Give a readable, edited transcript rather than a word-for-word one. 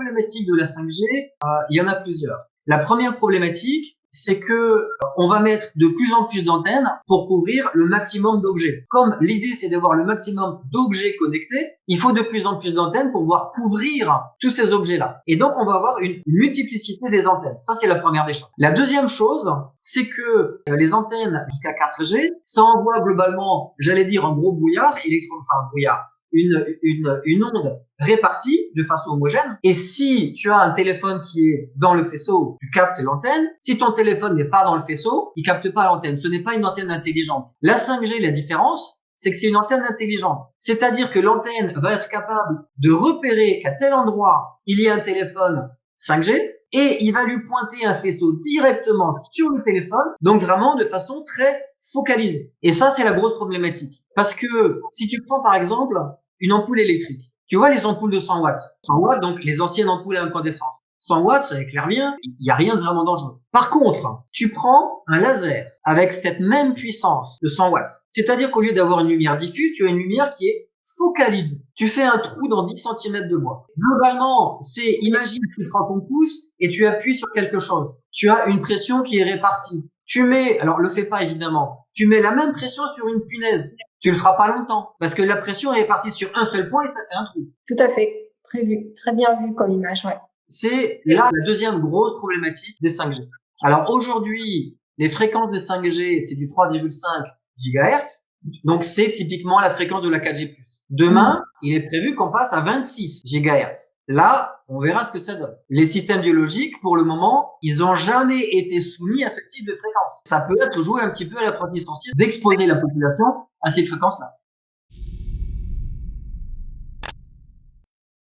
problématiques de la 5G, il y en a plusieurs. La première problématique, c'est que on va mettre de plus en plus d'antennes pour couvrir le maximum d'objets. Comme l'idée c'est d'avoir le maximum d'objets connectés, il faut de plus en plus d'antennes pour pouvoir couvrir tous ces objets-là. Et donc on va avoir une multiplicité des antennes. Ça c'est la première des choses. La deuxième chose, c'est que les antennes jusqu'à 4G, ça envoie globalement, j'allais dire un gros brouillard, une onde répartie de façon homogène. Et si tu as un téléphone qui est dans le faisceau, tu captes l'antenne. Si ton téléphone n'est pas dans le faisceau, il capte pas l'antenne. Ce n'est pas une antenne intelligente. La 5G, la différence, c'est que c'est une antenne intelligente. C'est-à-dire que l'antenne va être capable de repérer qu'à tel endroit, il y a un téléphone 5G et il va lui pointer un faisceau directement sur le téléphone, donc vraiment de façon très focalisée. Et ça, c'est la grosse problématique. Parce que si tu prends par exemple une ampoule électrique, tu vois les ampoules de 100 watts. 100 watts, donc les anciennes ampoules à incandescence. 100 watts, ça éclaire bien, il n'y a rien de vraiment dangereux. Par contre, tu prends un laser avec cette même puissance de 100 watts. C'est-à-dire qu'au lieu d'avoir une lumière diffuse, tu as une lumière qui est focalisée. Tu fais un trou dans 10 cm de bois. Globalement, imagine que tu prends ton pouce et tu appuies sur quelque chose. Tu as une pression qui est répartie. Alors le fais pas évidemment. Tu mets la même pression sur une punaise. Tu le feras pas longtemps parce que la pression est répartie sur un seul point et ça fait un trou. Tout à fait. Très bien vu comme image, ouais. C'est là la deuxième grosse problématique des 5G. Alors aujourd'hui, les fréquences de 5G, c'est du 3,5 GHz. Donc c'est typiquement la fréquence de la 4G+. Demain, il est prévu qu'on passe à 26 GHz. Là, on verra ce que ça donne. Les systèmes biologiques, pour le moment, ils n'ont jamais été soumis à ce type de fréquence. Ça peut être joué un petit peu à l'apprentissage d'exposer la population à ces fréquences-là.